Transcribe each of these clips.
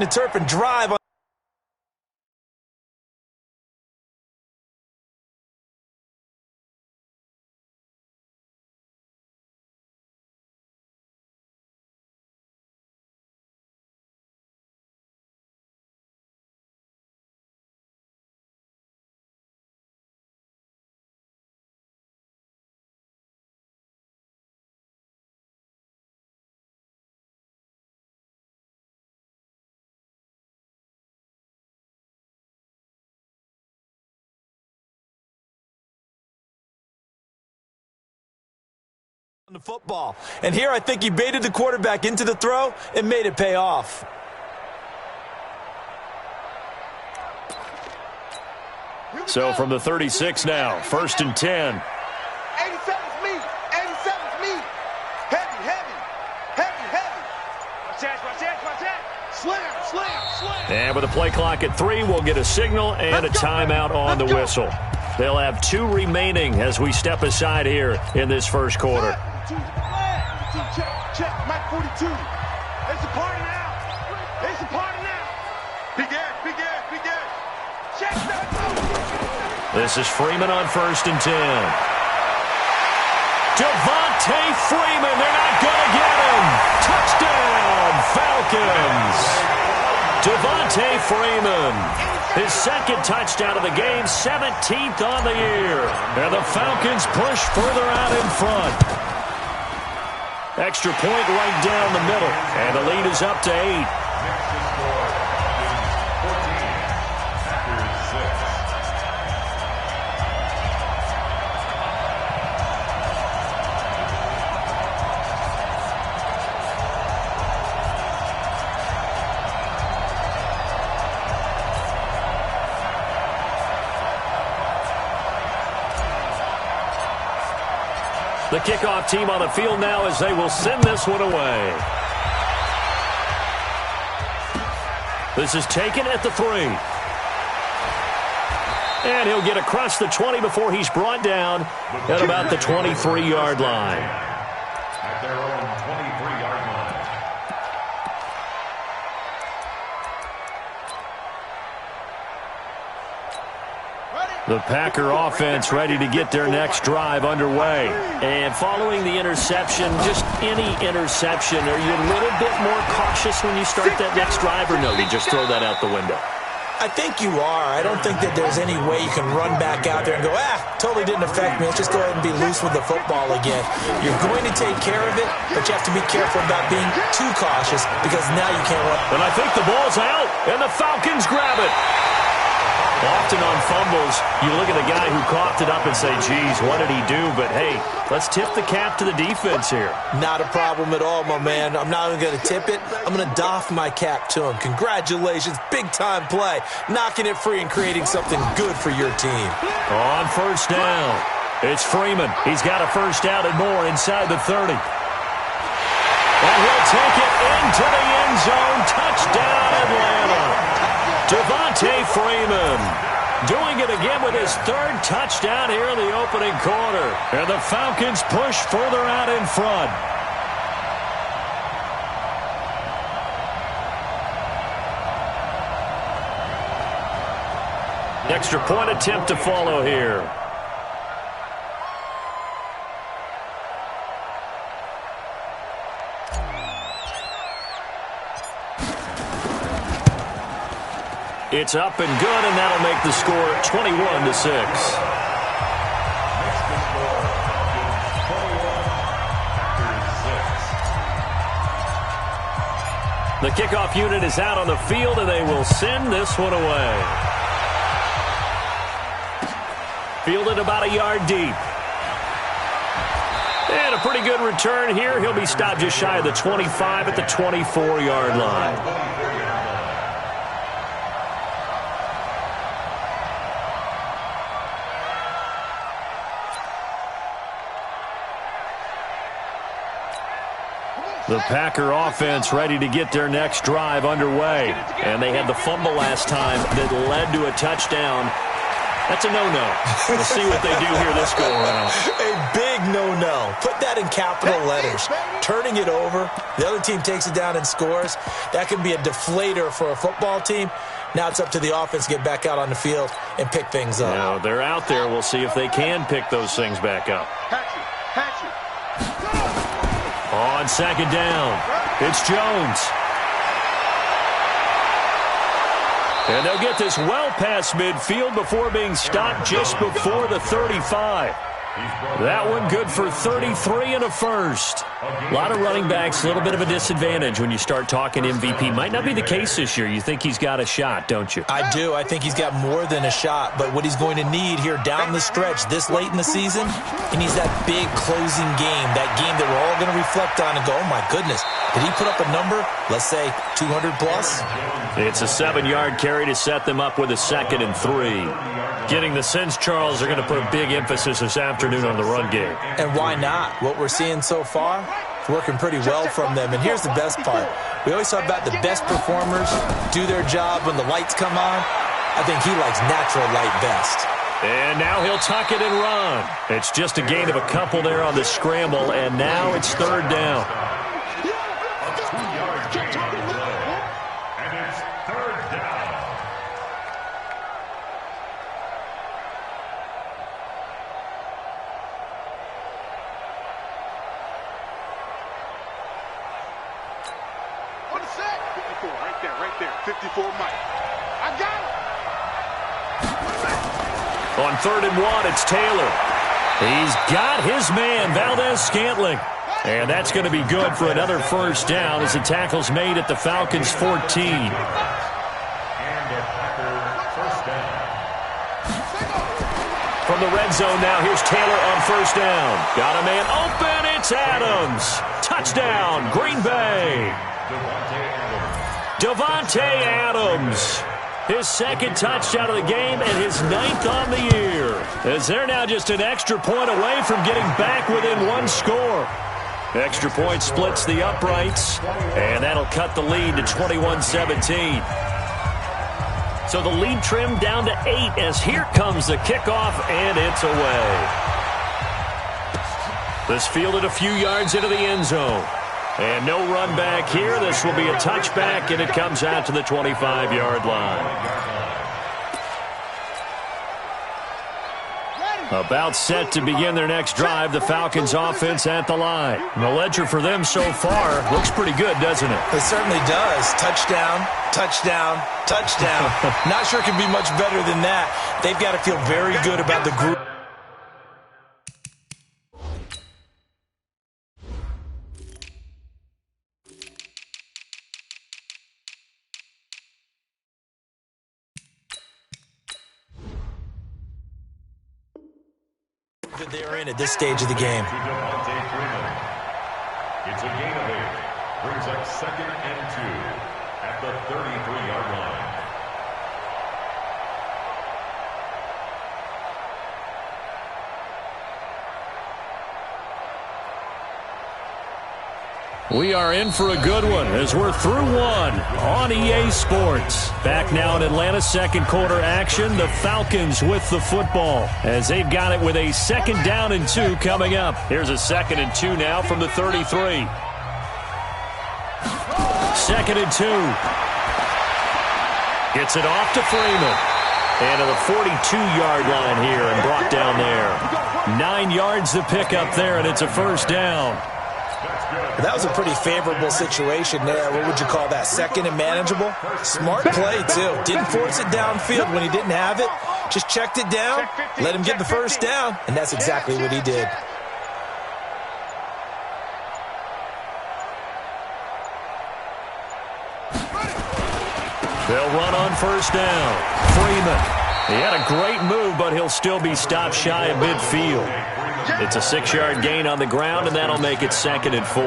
the turf and drive on the football. And here I think he baited the quarterback into the throw and made it pay off. So from the 36 now, 1st and 10. 87's me. 87's me. Heavy. Watch that. Slam. And with a play clock at 3, we'll get a signal and a timeout on the whistle. They'll have 2 remaining as we step aside here in this first quarter. Check. Mike 42. It's a party now. Big air. Check that. This is Freeman on 1st and 10. Devontae Freeman, they're not going to get him. Touchdown, Falcons. Devontae Freeman, his 2nd touchdown of the game, 17th on the year. And the Falcons push further out in front. Extra point right down the middle, and the lead is up to 8. The kickoff team on the field now as they will send this one away. This is taken at the 3. And he'll get across the 20 before he's brought down at about the 23-yard line. At their own 23-yard line. The Packer offense ready to get their next drive underway. And following the interception, just any interception, are you a little bit more cautious when you start that next drive, or no, you just throw that out the window? I think you are. I don't think that there's any way you can run back out there and go, totally didn't affect me. Let's just go ahead and be loose with the football again. You're going to take care of it, but you have to be careful about being too cautious because now you can't run. And I think the ball's out, and the Falcons grab it. Often on fumbles, you look at the guy who coughed it up and say, geez, what did he do? But, hey, let's tip the cap to the defense here. Not a problem at all, my man. I'm not even going to tip it. I'm going to doff my cap to him. Congratulations. Big-time play. Knocking it free and creating something good for your team. On 1st down, it's Freeman. He's got a 1st down and more inside the 30. And he'll take it into the end zone. Touchdown, Atlanta. Devontae Freeman doing it again with his 3rd touchdown here in the opening quarter. And the Falcons push further out in front. Extra point attempt to follow here. It's up and good, and that'll make the score 21-6. The kickoff unit is out on the field, and they will send this one away. Fielded about a yard deep. And a pretty good return here. He'll be stopped just shy of the 25 at the 24-yard line. The Packer offense ready to get their next drive underway. And they had the fumble last time that led to a touchdown. That's a no-no. We'll see what they do here this go-around. A big no-no. Put that in capital letters. Turning it over, the other team takes it down and scores. That can be a deflator for a football team. Now it's up to the offense to get back out on the field and pick things up. Now they're out there. We'll see if they can pick those things back up. On second down, it's Jones. And they'll get this well past midfield before being stopped just before the 35. That one good for 33 and a first. A lot of running backs, a little bit of a disadvantage when you start talking MVP. Might not be the case this year. You think he's got a shot, don't you? I do. I think he's got more than a shot. But what he's going to need here down the stretch this late in the season, he needs that big closing game, that game that we're all going to reflect on and go, oh, my goodness, did he put up a number, let's say 200 plus? It's a 7-yard carry to set them up with a 2nd and 3. Getting the sense, Charles, they're going to put a big emphasis this afternoon on the run game. And why not? What we're seeing so far, it's working pretty well from them. And here's the best part. We always talk about the best performers do their job when the lights come on. I think he likes natural light best. And now he'll tuck it and run. It's just a gain of a couple there on the scramble, and now it's 3rd down. On 3rd and 1, it's Taylor. He's got his man, Valdez-Scantling. And that's going to be good for another 1st down as the tackle's made at the Falcons' 14. From the red zone now, here's Taylor on 1st down. Got a man open, it's Adams. Touchdown, Green Bay. Davante Adams. His 2nd touchdown of the game and his 9th on the year. As they're now just an extra point away from getting back within 1 score. Extra point splits the uprights, and that'll cut the lead to 21-17. So the lead trimmed down to 8 as here comes the kickoff, and it's away. This fielded a few yards into the end zone. And no run back here. This will be a touchback, and it comes out to the 25-yard line. About set to begin their next drive, the Falcons offense at the line. The ledger for them so far looks pretty good, doesn't it? It certainly does. Touchdown, touchdown, touchdown. Not sure it can be much better than that. They've got to feel very good about the group. They're in at this stage of the game. It's a gain of 8. Brings up 2nd and 2 at the 33-yard line. We are in for a good one as we're through one on EA Sports. Back now in Atlanta's 2nd quarter action, the Falcons with the football as they've got it with a 2nd down and 2 coming up. Here's a 2nd and 2 now from the 33. 2nd and 2. Gets it off to Freeman. And to the 42-yard line here and brought down there. 9 yards to pick up there, and it's a 1st down. That was a pretty favorable situation there. What would you call that? 2nd and manageable? Smart play, too. Didn't force it downfield when he didn't have it. Just checked it down, let him get the 1st down, and that's exactly what he did. They'll run on 1st down. Freeman. He had a great move, but he'll still be stopped shy of midfield. It's a 6-yard gain on the ground, and that'll make it 2nd and 4.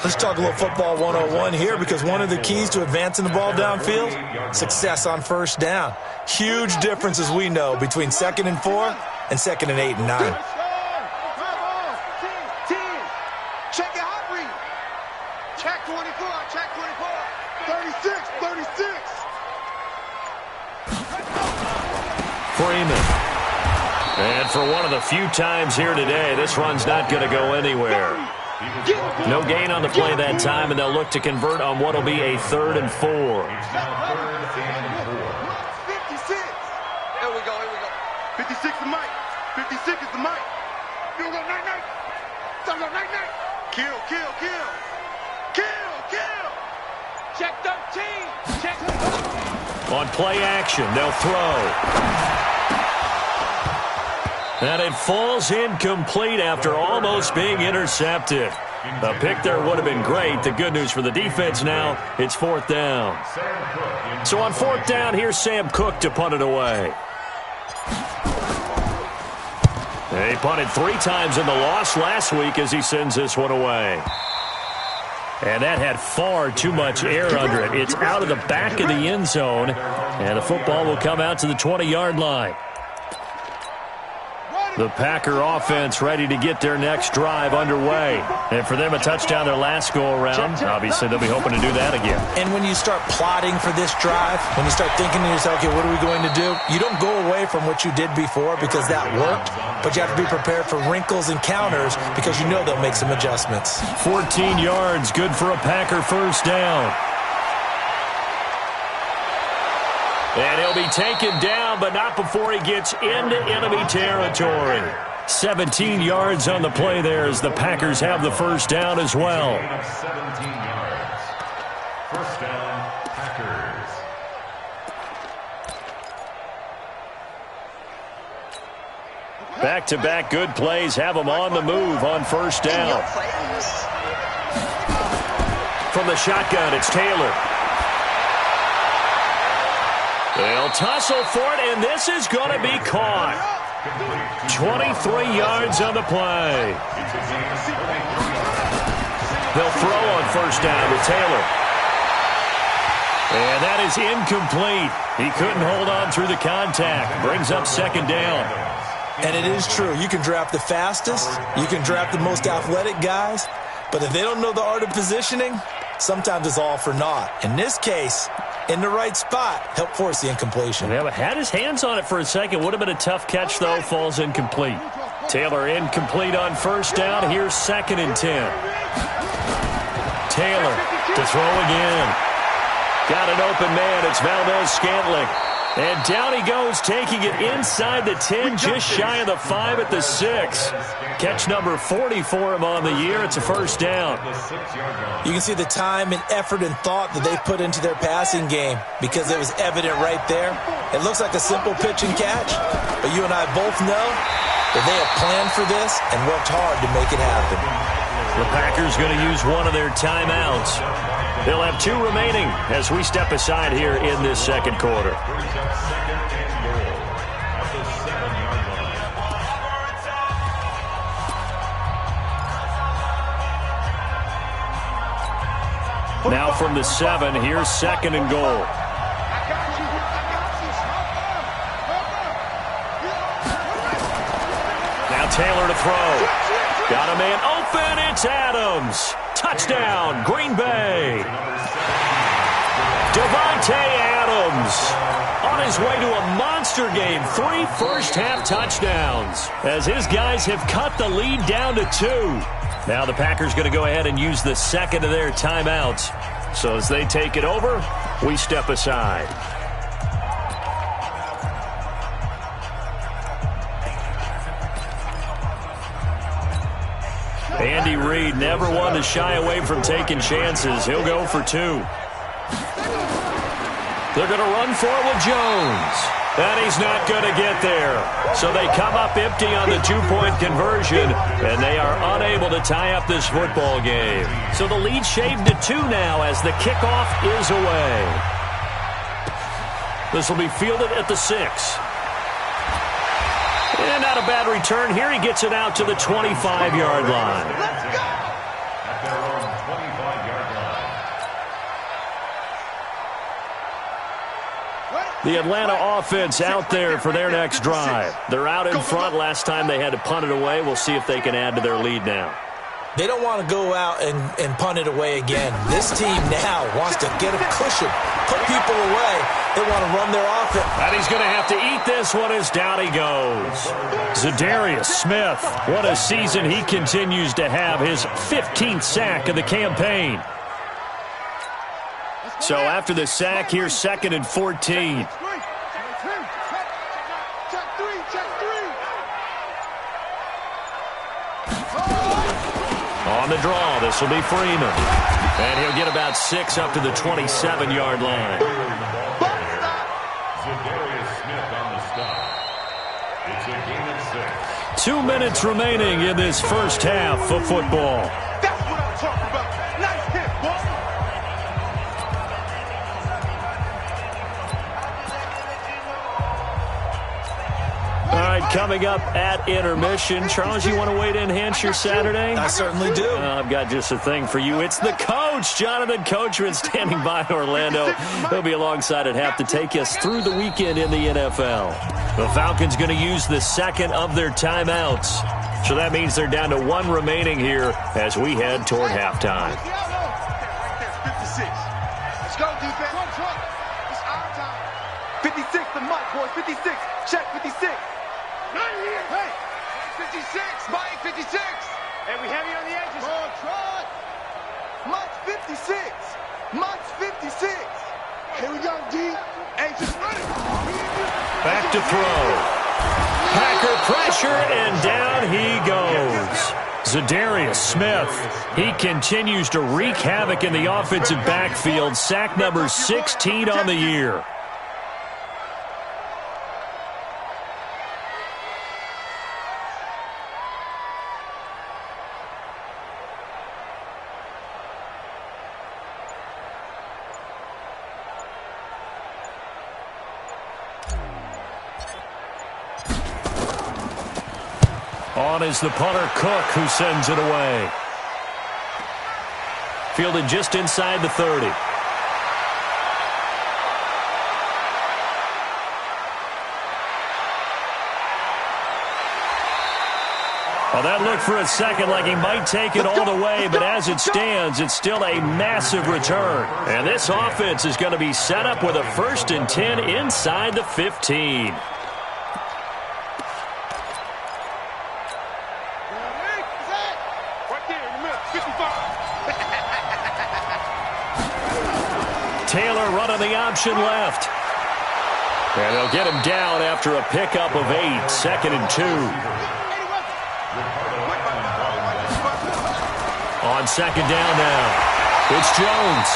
Let's talk a little football 101 here, because one of the keys to advancing the ball downfield, success on 1st down. Huge difference, as we know, between 2nd and 4 and 2nd and 8 and 9. Check your hot read. Check 24, check 24. 36, 36. And for one of the few times here today, this run's not going to go anywhere. No gain on the play that time, and they'll look to convert on what will be a 3rd and 4. 56. Here we go. 56 is Mike. 56 is the Mike. You go night-night. Don't go night-night. Kill. Check 13. Check. On play action, they'll throw. And it falls incomplete after almost being intercepted. A pick there would have been great. The good news for the defense now, it's 4th down. So on 4th down, here's Sam Cook to punt it away. He punted 3 times in the loss last week as he sends this one away. And that had far too much air under it. It's out of the back of the end zone, and the football will come out to the 20-yard line. The Packer offense ready to get their next drive underway. And for them, a touchdown their last go-around. Obviously, they'll be hoping to do that again. And when you start plotting for this drive, when you start thinking to yourself, okay, what are we going to do? You don't go away from what you did before because that worked, but you have to be prepared for wrinkles and counters because you know they'll make some adjustments. 14 yards, good for a Packer first down. And he'll be taken down, but not before he gets into enemy territory. 17 yards on the play there as the Packers have the first down as well. 17 yards. First down, Packers. Back-to-back good plays have them on the move on first down. From the shotgun, it's Taylor. They'll tussle for it, and this is going to be caught. 23 yards on the play. They'll throw on first down to Taylor. And that is incomplete. He couldn't hold on through the contact. Brings up second down. And it is true. You can draft the fastest. You can draft the most athletic guys. But if they don't know the art of positioning, sometimes it's all for naught. In this case, in the right spot, help force the incompletion. Yeah, but had his hands on it for a second. Would have been a tough catch, though. Falls incomplete. Taylor incomplete on first down. Here's 2nd and 10. Taylor to throw again. Got an open man. It's Valdez-Scantling. And down he goes, taking it inside the 10, just shy of the 5 at the 6. Catch number 40 for him on the year. It's a first down. You can see the time and effort and thought that they put into their passing game because it was evident right there. It looks like a simple pitch and catch, but you and I both know that they have planned for this and worked hard to make it happen. The Packers going to use one of their timeouts. They'll have 2 remaining as we step aside here in this second quarter. Now from the 7, here's 2nd and goal. Now Taylor to throw. Got a man open. It's Adams. Touchdown, Green Bay. Devontae Adams on his way to a monster game. 3 first-half touchdowns as his guys have cut the lead down to 2. Now the Packers going to go ahead and use the second of their timeouts. So as they take it over, we step aside. Andy Reid never one to shy away from taking chances. He'll go for 2. They're going to run for it with Jones. And he's not going to get there. So they come up empty on the 2-point conversion, and they are unable to tie up this football game. So the lead shaved to 2 now as the kickoff is away. This will be fielded at the 6. And not a bad return here. He gets it out to the 25-yard line. Let's go! At their own 25-yard line. The Atlanta offense out there for their next drive. They're out in front. Last time they had to punt it away. We'll see if they can add to their lead now. They don't want to go out and punt it away again. This team now wants to get a cushion, put people away, They want to run their offense. And he's going to have to eat this one as down he goes. Zadarius Smith, what a season he continues to have, his 15th sack of the campaign. So after the sack, here's 2nd and 14. On the draw, this will be Freeman. And he'll get about 6 up to the 27-yard line. Zadarius Smith on the stop. It's a gain of 6. 2 minutes remaining in this first half of football. That's what I'm talking about. Nice hit, boy. All right, coming up at intermission. Charles, you want to wait to enhance your Saturday? I certainly do. I've got just a thing for you. It's the coach, Jonathan Coachman, standing by in Orlando. He'll be alongside at half to take us through the weekend in the NFL. The Falcons going to use the second of their timeouts. So that means they're down to 1 remaining here as we head toward halftime. 56. Let's go, defense. It's our time. 56 the mic, boys. 56. Check 56. Hey, 56. Mike 56. Hey, we heavy on the edges. Trot. Mike's 56. Mike's 56. Here we go, D. Hey, just run it. Back to throw. Packer pressure, and down he goes. Zadarius Smith, he continues to wreak havoc in the offensive backfield. Sack number 16 on the year. On is the punter, Cook, who sends it away. Fielded just inside the 30. Well, that looked for a second like he might take it all the way, but as it stands, it's still a massive return. And this offense is going to be set up with a 1st and 10 inside the 15. Taylor running the option left. And they'll get him down after a pickup of 8, 2nd and 2. On 2nd down now, it's Jones.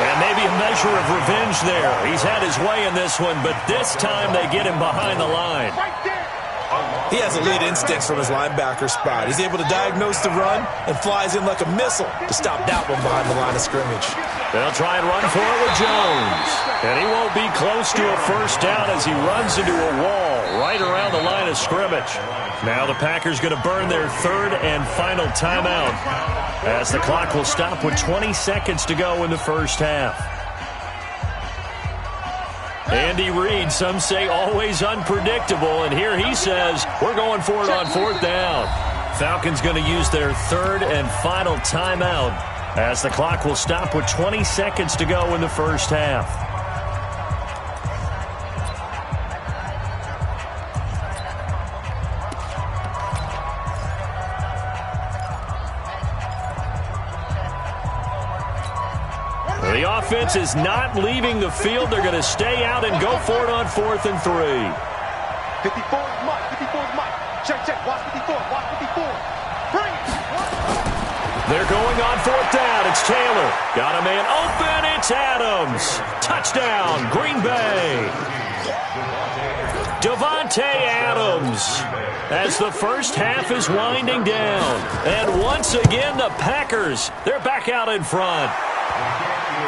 And maybe a measure of revenge there. He's had his way in this one, but this time they get him behind the line. He has elite instincts from his linebacker spot. He's able to diagnose the run and flies in like a missile to stop that one behind the line of scrimmage. They'll try and run for it with Jones. And he won't be close to a 1st down as he runs into a wall right around the line of scrimmage. Now the Packers going to burn their 3rd and final timeout as the clock will stop with 20 seconds to go in the first half. Andy Reid, some say always unpredictable, and here he says we're going for it on 4th down. Falcons going to use their 3rd and final timeout as the clock will stop with 20 seconds to go in the first half. The offense is not leaving the field. They're going to stay out and go for it on 4th and 3. 54 is Mike. 54 is Mike. Check, check. Watch 54. Watch 54. Bring it. They're going on 4th down. It's Taylor. Got a man open. It's Adams. Touchdown, Green Bay. Davante Adams as the first half is winding down. And once again, the Packers, they're back out in front.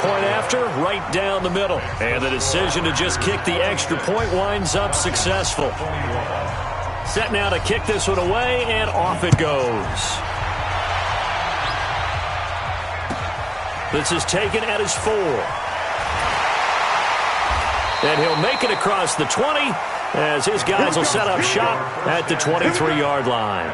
Point after, right down the middle. And the decision to just kick the extra point winds up successful. Set now to kick this one away, and off it goes. This is taken at his 4. And he'll make it across the 20 as his guys will set up shop at the 23-yard line.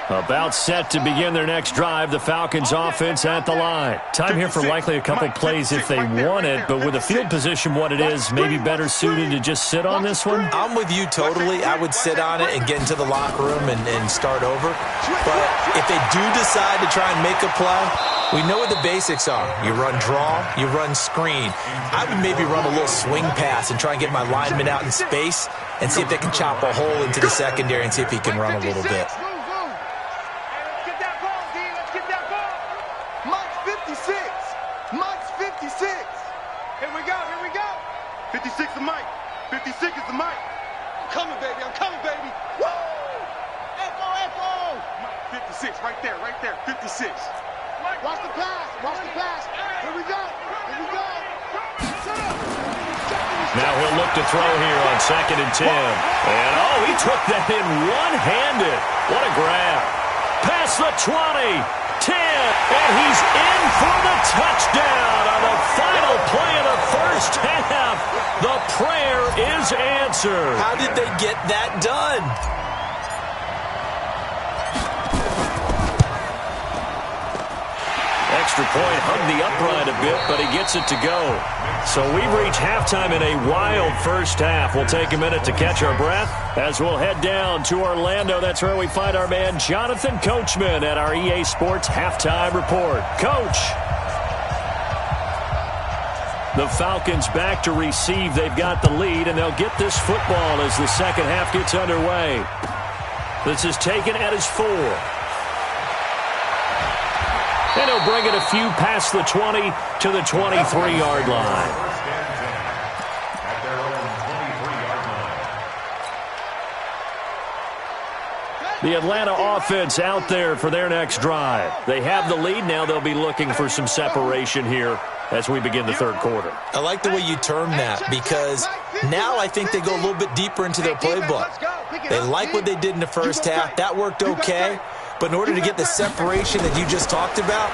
About set to begin their next drive, the Falcons offense at the line. Time here for likely a couple plays if they want it, but with the field position what it is, maybe better suited to just sit on this one? I'm with you totally. I would sit on it and get into the locker room and start over. But if they do decide to try and make a play, we know what the basics are. You run draw, you run screen. I would maybe run a little swing pass and try and get my lineman out in space and see if they can chop a hole into the secondary and see if he can run a little bit. Mike's 56. Here we go. 56 is Mike. 56 is the Mike. I'm coming, baby. Woo! Echo. Mike, 56, right there. 56. Watch the pass. Here we go. Now he'll look to throw here on 2nd and 10. And, he took that in one-handed. What a grab. Past the 20, 10, and he's in for the touchdown on the final play of the first half. The prayer is answered. How did they get that done? Extra point hung the upright a bit, but he gets it to go. So we've reached halftime in a wild first half. We'll take a minute to catch our breath as we'll head down to Orlando. That's where we find our man Jonathan Coachman at our EA Sports Halftime Report. Coach. The Falcons back to receive. They've got the lead, and they'll get this football as the second half gets underway. This is taken at his 4. And he'll bring it a few past the 20 to the 23-yard line. The Atlanta offense out there for their next drive. They have the lead. Now they'll be looking for some separation here as we begin the third quarter. I like the way you term that because now I think they go a little bit deeper into their playbook. They like what they did in the first half. That worked okay. But in order to get the separation that you just talked about,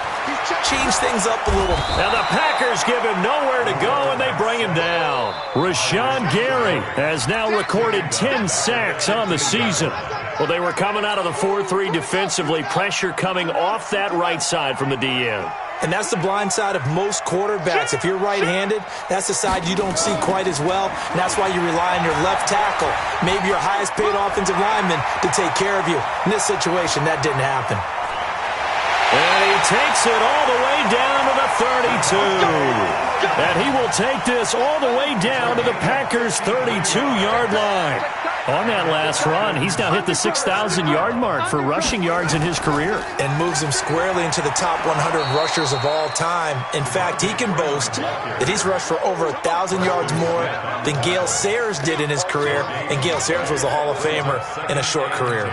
change things up a little. Now the Packers give him nowhere to go, and they bring him down. Rashawn Gary has now recorded 10 sacks on the season. Well, they were coming out of the 4-3 defensively. Pressure coming off that right side from the DN. And that's the blind side of most quarterbacks. If you're right-handed, that's the side you don't see quite as well. And that's why you rely on your left tackle, maybe your highest-paid offensive lineman, to take care of you. In this situation, that didn't happen. And he takes it all the way down to the 32. And he will take this all the way down to the Packers' 32-yard line. On that last run, he's now hit the 6,000-yard mark for rushing yards in his career. And moves him squarely into the top 100 rushers of all time. In fact, he can boast that he's rushed for over 1,000 yards more than Gale Sayers did in his career. And Gale Sayers was a Hall of Famer in a short career.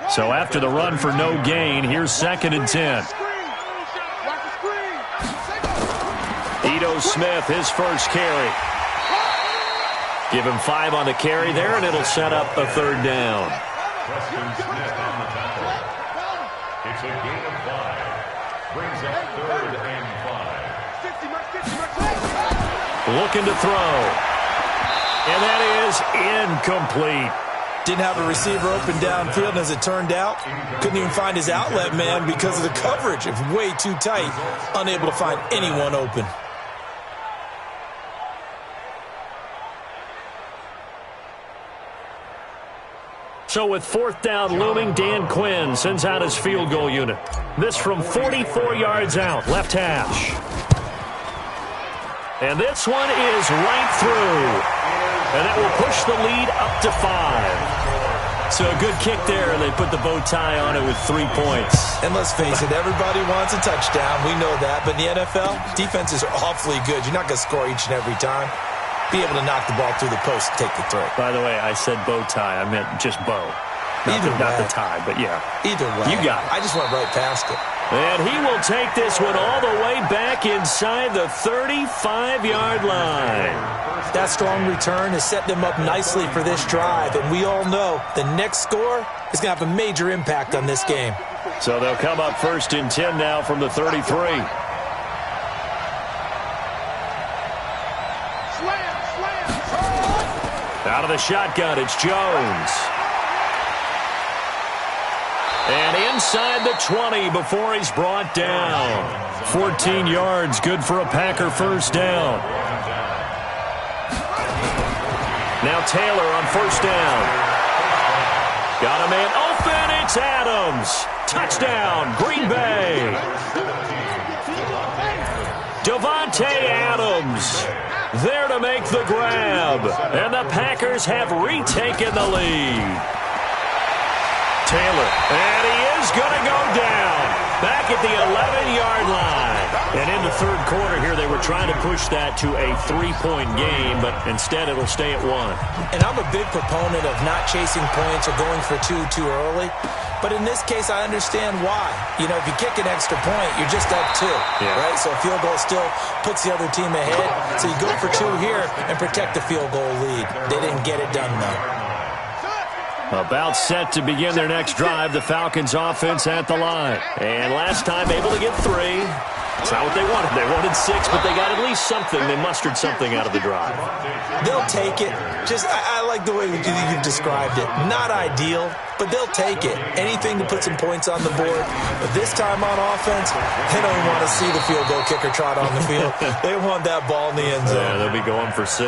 So after the run for no gain, here's 2nd and 10. Ito Smith, his first carry. Give him 5 on the carry there, and it'll set up a third down. Preston Smith on the tackle. It's a gain of 5. Brings up 3rd and 5. Looking to throw. And that is incomplete. Didn't have a receiver open downfield, and as it turned out, couldn't even find his outlet man because of the coverage. It was way too tight, unable to find anyone open. So with 4th down looming, Dan Quinn sends out his field goal unit. This from 44 yards out, left hash. And this one is right through. And that will push the lead up to 5. So a good kick there, and they put the bow tie on it with 3 points. And let's face it, everybody wants a touchdown. We know that. But in the NFL, defenses are awfully good. You're not going to score each and every time. Be able to knock the ball through the post and take the throw. By the way, I said bow tie. I meant just bow. Not the tie, but yeah. Either way. You got it. I just went right past it. And he will take this one all the way back inside the 35-yard line. That strong return has set them up nicely for this drive. And we all know the next score is going to have a major impact on this game. So they'll come up 1st and 10 now from the 33. Out of the shotgun, it's Jones. And inside the 20 before he's brought down. 14 yards, good for a Packer first down. Now Taylor on first down. Got a man open, it's Adams. Touchdown, Green Bay. Davante Adams there to make the grab. And the Packers have retaken the lead. Taylor, and he is going to go down back at the 11-yard line. And in the third quarter here, they were trying to push that to a 3-point game, but instead it'll stay at 1. And I'm a big proponent of not chasing points or going for two too early. But in this case, I understand why. You know, if you kick an extra point, you're just up 2, right? So a field goal still puts the other team ahead. So you go for 2 here and protect the field goal lead. They didn't get it done, though. About set to begin their next drive, the Falcons offense at the line. And last time able to get 3. That's not what they wanted. They wanted 6, but they got at least something. They mustered something out of the drive. They'll take it. Just, I like the way you've described it. Not ideal, but they'll take it. Anything to put some points on the board. But this time on offense, they don't want to see the field goal kicker trot on the field. They want that ball in the end zone. Yeah, they'll be going for 6.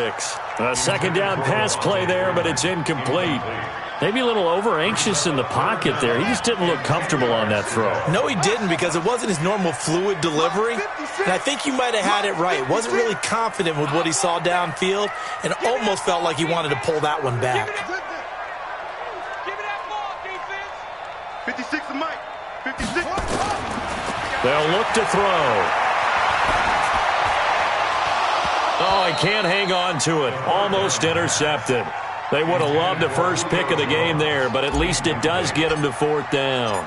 A second down pass play there, but it's incomplete. Maybe a little over-anxious in the pocket there. He just didn't look comfortable on that throw. No, he didn't, because it wasn't his normal fluid delivery. And I think you might have had it right. Wasn't really confident with what he saw downfield and almost felt like he wanted to pull that one back. Give me that ball, defense. 56 to Mike. 56. They'll look to throw. Oh, he can't hang on to it. Almost intercepted. They would have loved a first pick of the game there, but at least it does get them to 4th down.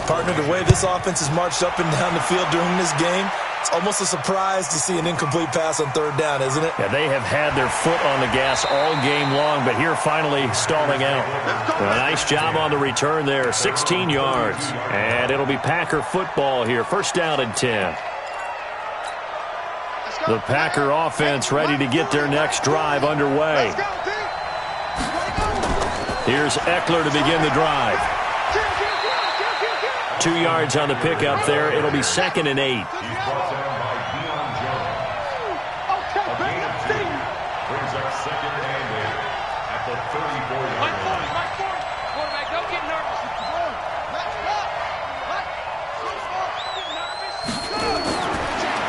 Partner, the way this offense has marched up and down the field during this game, it's almost a surprise to see an incomplete pass on 3rd down, isn't it? Yeah, they have had their foot on the gas all game long, but here finally stalling out. A nice job on the return there, 16 yards. And it'll be Packer football here, first down and 10. The Packer offense ready to get their next drive underway. Here's Eckler to begin the drive. 2 yards on the pickup there. It'll be 2nd and 8. Brings up 2nd and 8 at the 34-yard line. Quarterback, don't get nervous.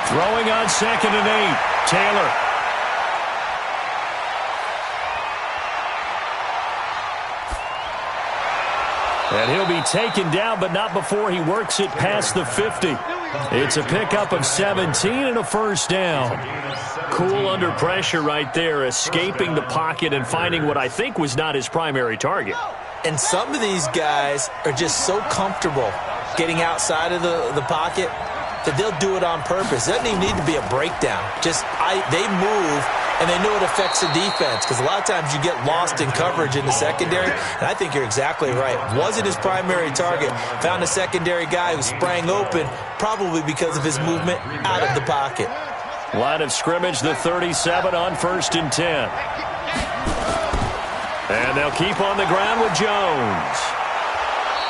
Throwing on 2nd and 8. Taylor. And he'll be taken down, but not before he works it past the 50. It's a pickup of 17 and a first down. Cool under pressure right there, escaping the pocket and finding what I think was not his primary target. And some of these guys are just so comfortable getting outside of the pocket that they'll do it on purpose. It doesn't even need to be a breakdown. They move, and they know it affects the defense, because a lot of times you get lost in coverage in the secondary, and I think you're exactly right. Wasn't his primary target. Found a secondary guy who sprang open, probably because of his movement out of the pocket. Line of scrimmage, the 37 on 1st and 10. And they'll keep on the ground with Jones.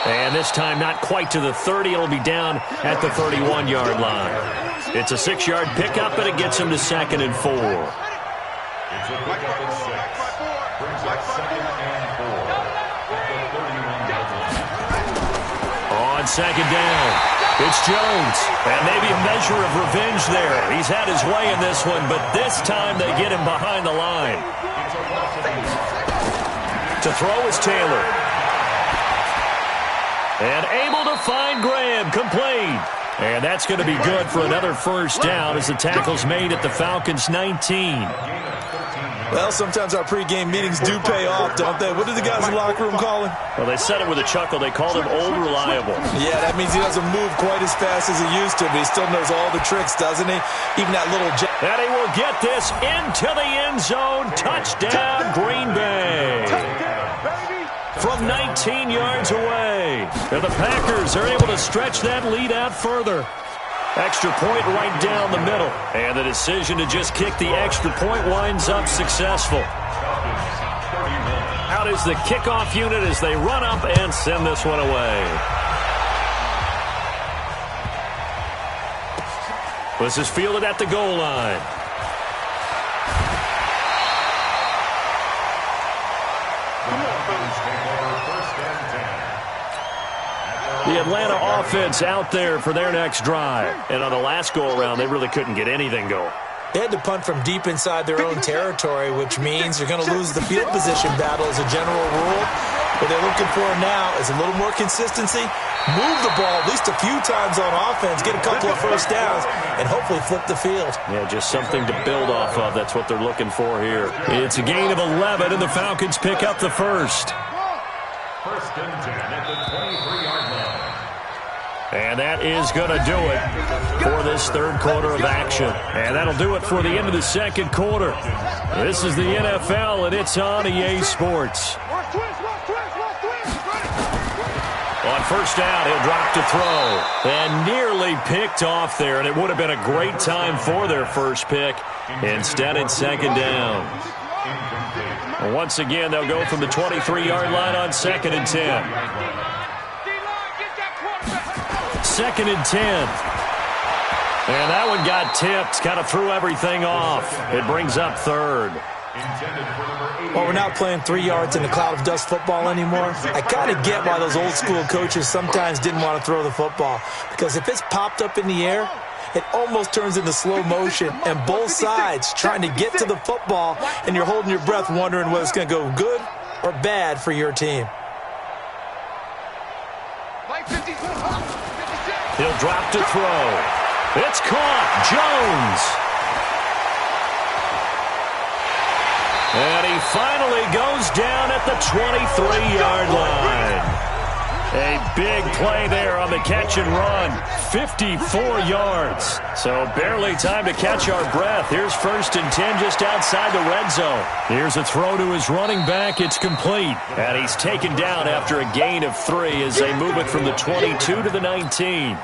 And this time not quite to the 30. It'll be down at the 31-yard line. It's a 6-yard pickup, and it gets him to 2nd and 4. It's a pickup of 6. Brings up 2nd and 4 at the 31-yard line. On 2nd down, it's Jones. And maybe a measure of revenge there. He's had his way in this one, but this time they get him behind the line. To throw is Taylor. And able to find Graham, complete. And that's going to be good for another first down as the tackle's made at the Falcons' 19. Well, sometimes our pregame meetings do pay off, don't they? What do the guys in the locker room call him? Well, they said it with a chuckle. They called him Old Reliable. Yeah, that means he doesn't move quite as fast as he used to, but he still knows all the tricks, doesn't he? Even that little jump. And he will get this into the end zone. Touchdown, Green Bay. From 19 yards away. And the Packers are able to stretch that lead out further. Extra point right down the middle. And the decision to just kick the extra point winds up successful. Out is the kickoff unit as they run up and send this one away. This is fielded at the goal line. The Atlanta offense out there for their next drive. And on the last go-around, they really couldn't get anything going. They had to punt from deep inside their own territory, which means you're going to lose the field position battle as a general rule. What they're looking for now is a little more consistency, move the ball at least a few times on offense, get a couple of first downs, and hopefully flip the field. Yeah, just something to build off of. That's what they're looking for here. It's a gain of 11, and the Falcons pick up the first. First and 10 at the 23-yard line. And that is going to do it for this third quarter of action. And that'll do it for the end of the second quarter. This is the NFL, and it's on EA Sports. On first down, he'll drop to throw. And nearly picked off there, and it would have been a great time for their first pick. Instead, it's second down. Once again, they'll go from the 23-yard line on second and 10. Second and 10. And that one got tipped, kind of threw everything off. It brings up third. Well, we're not playing 3 yards in the cloud of dust football anymore. I kind of get why those old school coaches sometimes didn't want to throw the football. Because if it's popped up in the air, it almost turns into slow motion. And both sides trying to get to the football, and you're holding your breath wondering whether it's going to go good or bad for your team. He'll drop to throw. It's caught. Jones. And he finally goes down at the 23-yard line. A big play there on the catch and run. 54 yards. So barely time to catch our breath. Here's first and 10 just outside the red zone. Here's a throw to his running back. It's complete. And he's taken down after a gain of 3 as they move it from the 22 to the 19.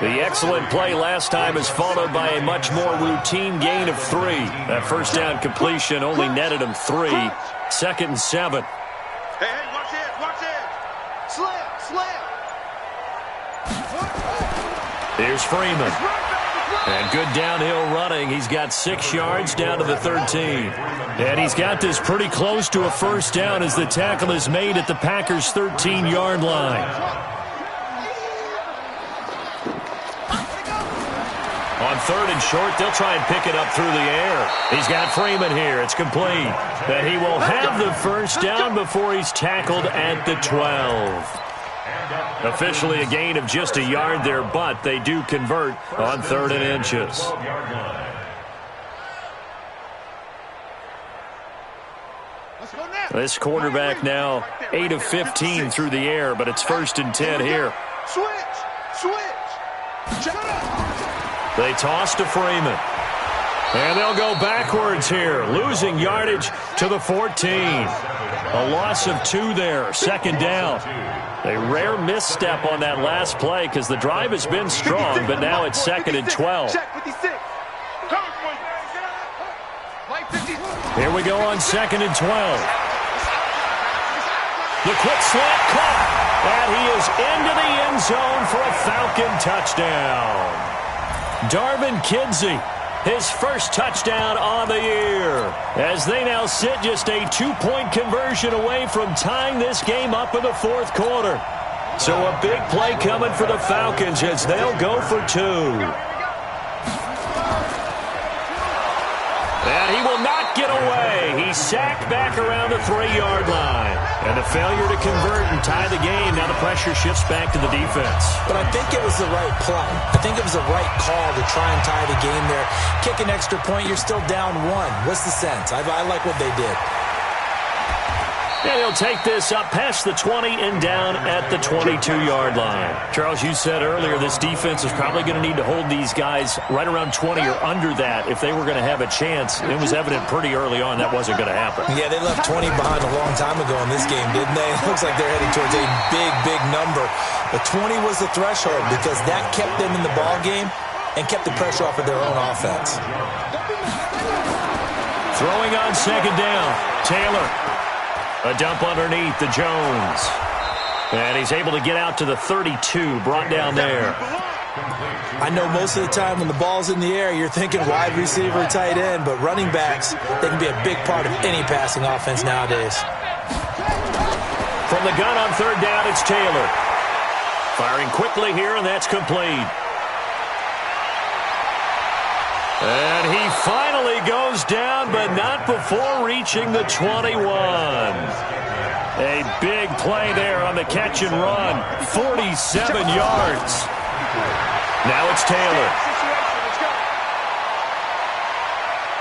The excellent play last time is followed by a much more routine gain of 3. That first down completion only netted him 3. Second and 7. Hey, watch it, watch it. Slam. Here's Freeman. And good downhill running. He's got 6 yards down to the 13. And he's got this pretty close to a first down as the tackle is made at the Packers' 13-yard line. On third and short, they'll try and pick it up through the air. He's got Freeman here. It's complete. And he will have the first down before he's tackled at the 12. Officially a gain of just a yard there, but they do convert on third and inches. This quarterback now 8 of 15 through the air, but it's first and 10 here. Switch. They toss to Freeman. And they'll go backwards here, losing yardage to the 14. A loss of 2 there, second down. A rare misstep on that last play because the drive has been strong, but now it's second and 12. Here we go on second and 12. The quick slant caught, and he is into the end zone for a Falcon touchdown. Darvin Kinsey, his first touchdown on the year, as they now sit just a 2-point conversion away from tying this game up in the fourth quarter. So a big play coming for the Falcons as they'll go for 2. And he will not get away. He's sacked back around the 3-yard line. And the failure to convert and tie the game, now the pressure shifts back to the defense. But I think it was the right play. I think it was the right call to try and tie the game there. Kick an extra point, you're still down 1. What's the sense? I like what they did. And he'll take this up past the 20 and down at the 22-yard line. Charles, you said earlier this defense is probably going to need to hold these guys right around 20 or under that if they were going to have a chance. It was evident pretty early on that wasn't going to happen. Yeah, they left 20 behind a long time ago in this game, didn't they? It looks like they're heading towards a big number. But 20 was the threshold because that kept them in the ball game and kept the pressure off of their own offense. Throwing on second down, Taylor. A dump underneath to Jones. And he's able to get out to the 32, brought down there. I know most of the time when the ball's in the air, you're thinking wide receiver, tight end, but running backs, they can be a big part of any passing offense nowadays. From the gun on third down, it's Taylor. Firing quickly here, and that's complete. And he finally goes down, but not before reaching the 21. A big play there on the catch and run. 47 yards. Now it's Taylor.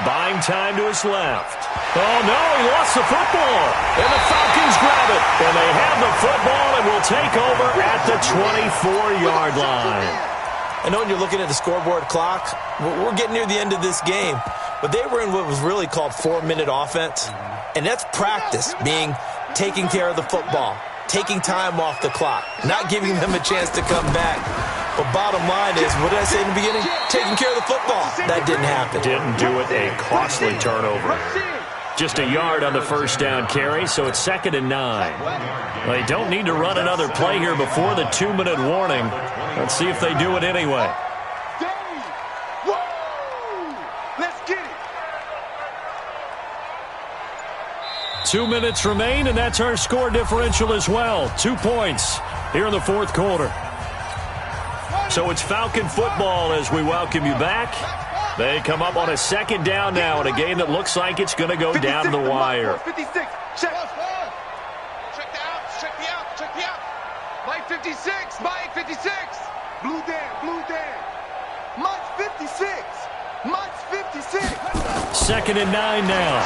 Buying time to his left. Oh, no, he lost the football. And the Falcons grab it. And they have the football and will take over at the 24-yard line. I know when you're looking at the scoreboard clock, we're getting near the end of this game, but they were in what was really called 4-minute offense, and that's practice, being taking care of the football, taking time off the clock, not giving them a chance to come back. But bottom line is, what did I say in the beginning? Taking care of the football. That didn't happen. Didn't do it. A costly turnover. Just a yard on the first down carry, so it's 2nd and 9. They don't need to run another play here before the 2-minute warning. Let's see if they do it anyway. Let's get it. 2 minutes remain, and that's our score differential as well. 2 points here in the fourth quarter. So it's Falcon football as we welcome you back. They come up on a 2nd down now in a game that looks like it's going to go down to the wire. 56. Check the out. Check the out. Mike 56. Mike 56. Blue Dan. Mike 56. Mike 56. 2nd and 9 now.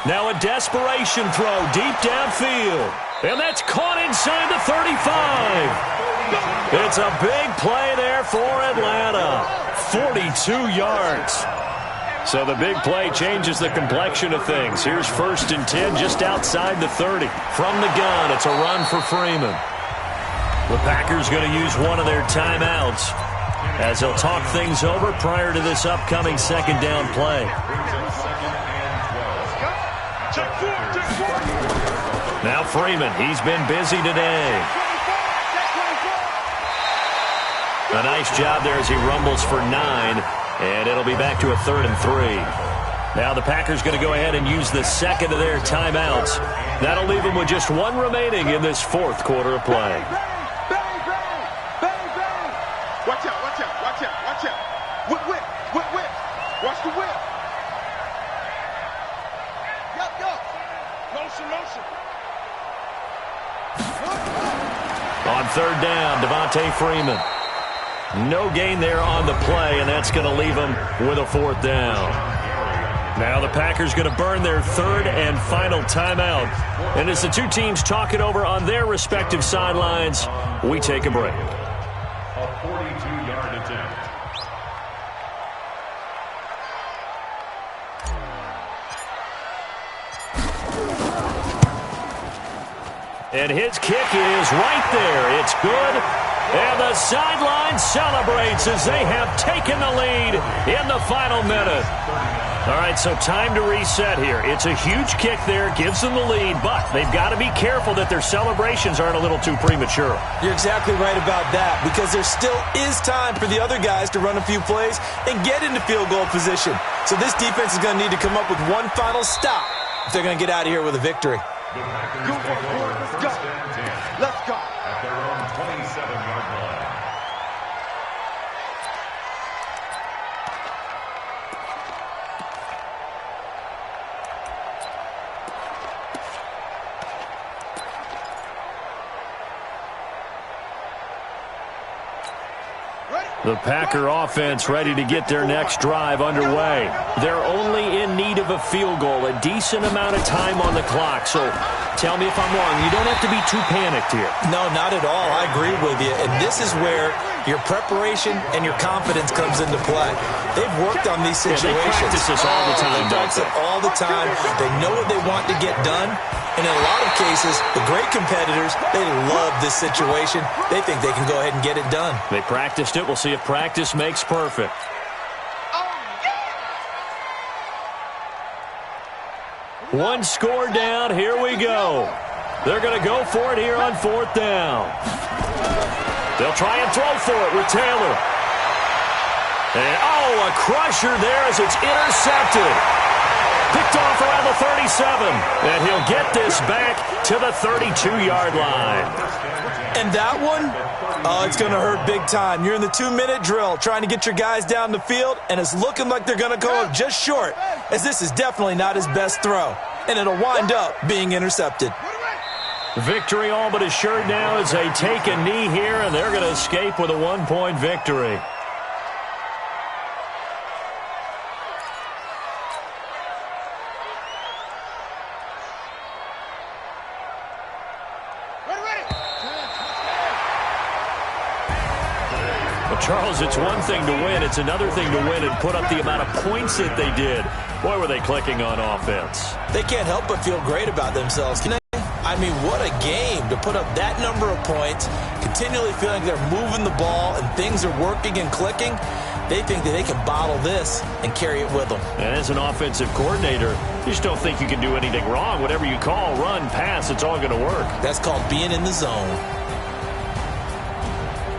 Now a desperation throw deep downfield. And that's caught inside the 35. It's a big play there for Atlanta. 42 yards. So the big play changes the complexion of things. Here's 1st and 10 just outside the 30. From the gun, it's a run for Freeman. The Packers going to use one of their timeouts as they'll talk things over prior to this upcoming 2nd down play. Now Freeman, he's been busy today. A nice job there as he rumbles for 9, and it'll be back to a 3rd and 3. Now the Packers going to go ahead and use the 2nd of their timeouts. That'll leave them with just 1 remaining in this 4th quarter of play. Watch out. Whip. Watch the whip. Yup. Motion. On 3rd down, Devontae Freeman. No gain there on the play, and that's going to leave them with a 4th down. Now the Packers going to burn their 3rd and final timeout. And as the two teams talk it over on their respective sidelines, we take a break. A 42-yard attempt. And his kick is right there. It's good. And the sideline celebrates as they have taken the lead in the final minute. All right, so time to reset here. It's a huge kick there, gives them the lead, but they've got to be careful that their celebrations aren't a little too premature. You're exactly right about that, because there still is time for the other guys to run a few plays and get into field goal position. So this defense is going to need to come up with one final stop if they're going to get out of here with a victory. Go for it, boys. Let's go. At their own 27-yard line. The Packer offense ready to get their next drive underway. They're only in need of a field goal, a decent amount of time on the clock. So tell me if I'm wrong. You don't have to be too panicked here. No, not at all. I agree with you. And this is where your preparation and your confidence comes into play. They've worked on these situations. Yeah, they practice this all the time, They practice it all the time. They know what they want to get done. And in a lot of cases, the great competitors, they love this situation. They think they can go ahead and get it done. They practiced it. We'll see if practice makes perfect. One score down. Here we go. They're going to go for it here on 4th down. They'll try and throw for it with Taylor. And, a crusher there as it's intercepted. Picked off around the 37. And he'll get this back to the 32-yard line. And that one, it's going to hurt big time. You're in the 2-minute drill trying to get your guys down the field, and it's looking like they're going to go up just short, as this is definitely not his best throw. And it'll wind up being intercepted. Victory all but assured now as they take a knee here, and they're going to escape with a 1-point victory. Charles, it's one thing to win. It's another thing to win and put up the amount of points that they did. Boy, were they clicking on offense. They can't help but feel great about themselves, can they? I mean, what a game to put up that number of points, continually feeling they're moving the ball and things are working and clicking. They think that they can bottle this and carry it with them. And as an offensive coordinator, you just don't think you can do anything wrong. Whatever you call, run, pass, it's all going to work. That's called being in the zone.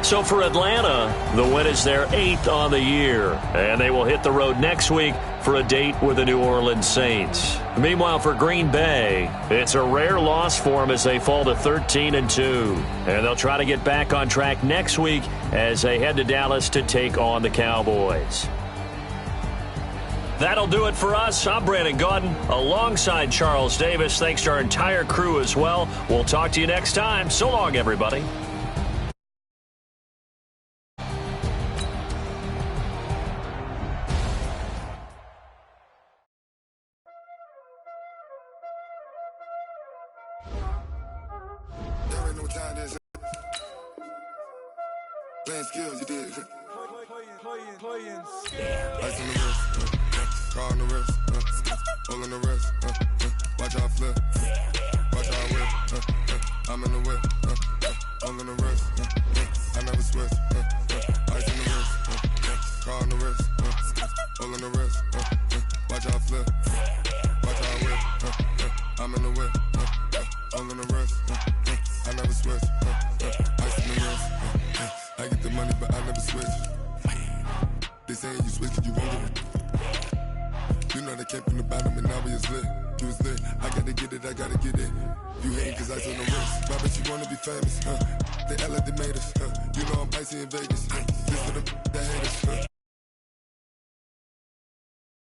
So for Atlanta, the win is their 8th on the year, and they will hit the road next week for a date with the New Orleans Saints. Meanwhile, for Green Bay, it's a rare loss for them as they fall to 13-2, and they'll try to get back on track next week as they head to Dallas to take on the Cowboys. That'll do it for us. I'm Brandon Gaudin alongside Charles Davis. Thanks to our entire crew as well. We'll talk to you next time. So long, everybody. Playing skills, you did. Playing skills. Ice on the wrist, car on the wrist, hole in the wrist, watch out flip, watch out whip, I'm in the whip, hole in the wrist, I never switch, ice on the wrist, car on the wrist, hole in the wrist, watch out flip, watch out whip, I'm in the whip, hole in the wrist, I never switch, ice on the wrist. I get the money, but I never switch. They saying you switch, you won't get it. You know they came from the bottom and now we is lit. You was lit. I gotta get it, I gotta get it. You hating cause I on the wrist. Why bet you wanna be famous, They act like they made us, You know I'm icy in Vegas, This for the that hate us,